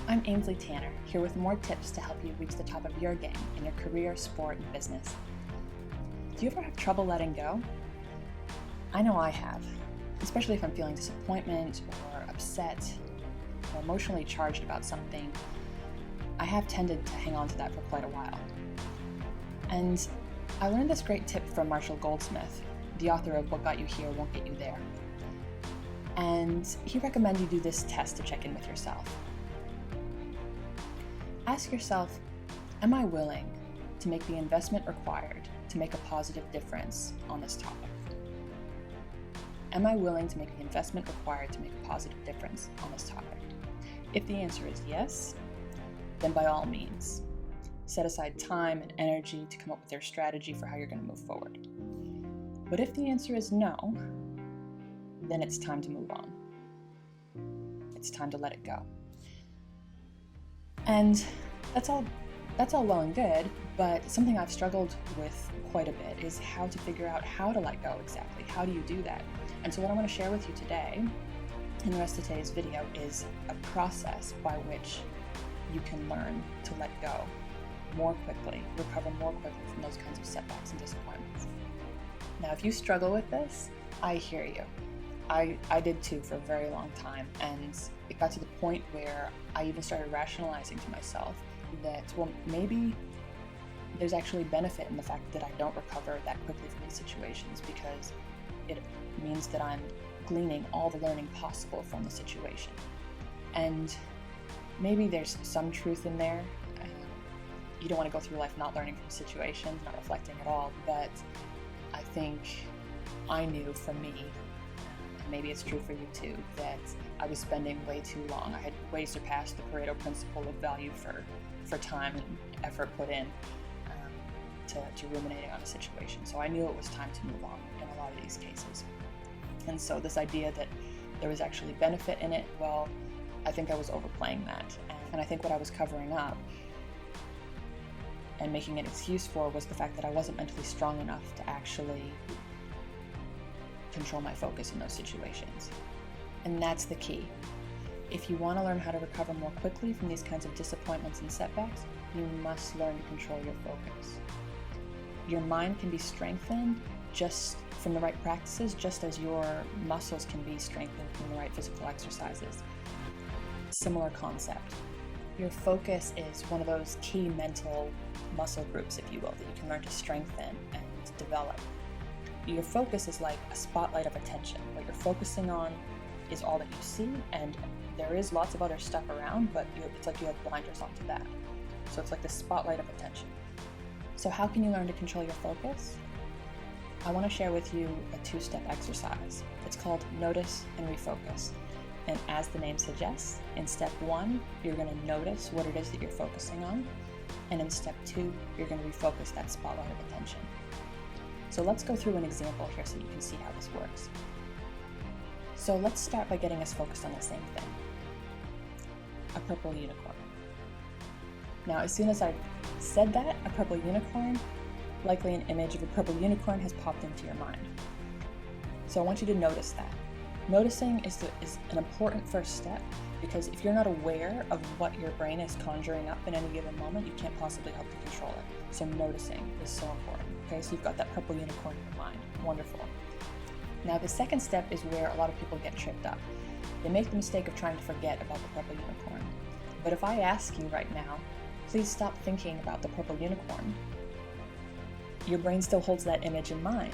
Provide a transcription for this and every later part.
I'm Aenslee Tanner, here with more tips to help you reach the top of your game in your career, sport, and business. Do you ever have trouble letting go? I know I have, especially if I'm feeling disappointment or upset or emotionally charged about something. I have tended to hang on to that for quite a while. And I learned this great tip from Marshall Goldsmith, the author of What Got You Here Won't Get You There. And he recommended you do this test to check in with yourself. Ask yourself, am I willing to make the investment required to make a positive difference on this topic? Am I willing to make the investment required to make a positive difference on this topic? If the answer is yes, then by all means, set aside time and energy to come up with your strategy for how you're going to move forward. But if the answer is no, then it's time to move on. It's time to let it go. And that's all well and good, but something I've struggled with quite a bit is how to figure out how to let go exactly. How do you do that? And so what I want to share with you today, in the rest of today's video, is a process by which you can learn to let go more quickly, recover more quickly from those kinds of setbacks and disappointments. Now, if you struggle with this, I hear you. I did too for a very long time, and it got to the point where I even started rationalizing to myself that, well, maybe there's actually benefit in the fact that I don't recover that quickly from these situations, because it means that I'm gleaning all the learning possible from the situation. And maybe there's some truth in there. You don't want to go through life not learning from situations, not reflecting at all, but I think I knew for me, maybe it's true for you too, that I was spending way too long. I had way surpassed the Pareto principle of value for time and effort put in to ruminating on a situation. So I knew it was time to move on in a lot of these cases. And so this idea that there was actually benefit in it, well, I think I was overplaying that. And I think what I was covering up and making an excuse for was the fact that I wasn't mentally strong enough to actually control my focus in those situations. And that's the key. If you want to learn how to recover more quickly from these kinds of disappointments and setbacks, you must learn to control your focus. Your mind can be strengthened just from the right practices, just as your muscles can be strengthened from the right physical exercises. Similar concept. Your focus is one of those key mental muscle groups, if you will, that you can learn to strengthen and develop. Your focus is like a spotlight of attention. What you're focusing on is all that you see, and there is lots of other stuff around, but it's like you have blinders onto that. So it's like the spotlight of attention. So how can you learn to control your focus? I want to share with you a 2-step exercise. It's called Notice and Refocus. And as the name suggests, in step 1, you're going to notice what it is that you're focusing on. And in step 2, you're going to refocus that spotlight of attention. So let's go through an example here so you can see how this works. So let's start by getting us focused on the same thing. A purple unicorn. Now, as soon as I said that, a purple unicorn, likely an image of a purple unicorn has popped into your mind. So I want you to notice that. Noticing is an important first step, because if you're not aware of what your brain is conjuring up in any given moment, you can't possibly help to control it. So noticing is so important. Okay, so you've got that purple unicorn in your mind. Wonderful. Now the second step is where a lot of people get tripped up. They make the mistake of trying to forget about the purple unicorn. But if I ask you right now, please stop thinking about the purple unicorn, your brain still holds that image in mind.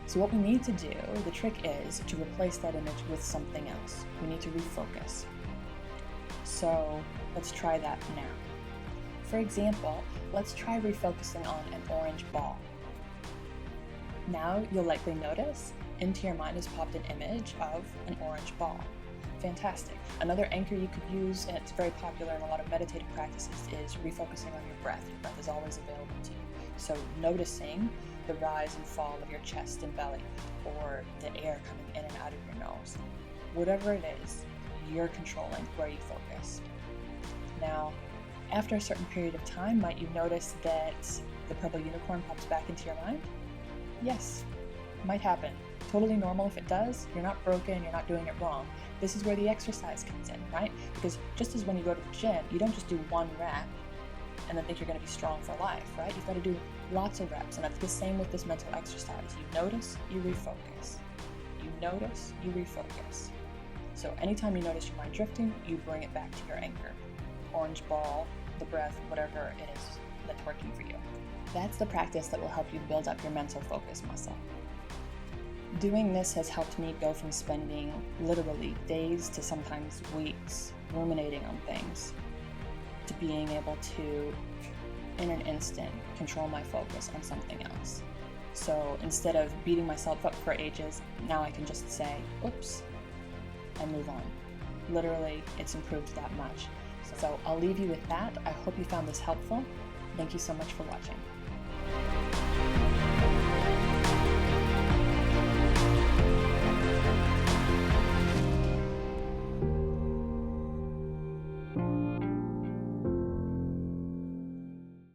So what we need to do, the trick is to replace that image with something else. We need to refocus. So let's try that now. For example, let's try refocusing on an orange ball. Now you'll likely notice into your mind has popped an image of an orange ball. Fantastic. Another anchor you could use, and it's very popular in a lot of meditative practices, is refocusing on your breath. Your breath is always available to you. So noticing the rise and fall of your chest and belly, or the air coming in and out of your nose. Whatever it is, you're controlling where you focus. Now, after a certain period of time, might you notice that the purple unicorn pops back into your mind? Yes, might happen. Totally normal if it does. You're not broken, you're not doing it wrong. This is where the exercise comes in, right? Because just as when you go to the gym, you don't just do one rep and then think you're going to be strong for life, right? You've got to do lots of reps, and that's the same with this mental exercise. You notice, you refocus. You notice, you refocus. So anytime you notice your mind drifting, you bring it back to your anchor. Orange ball, the breath, whatever it is that's working for you. That's the practice that will help you build up your mental focus muscle. Doing this has helped me go from spending literally days to sometimes weeks ruminating on things to being able to, in an instant, control my focus on something else. So instead of beating myself up for ages, now I can just say, oops, and move on. Literally, it's improved that much. So I'll leave you with that. I hope you found this helpful. Thank you so much for watching.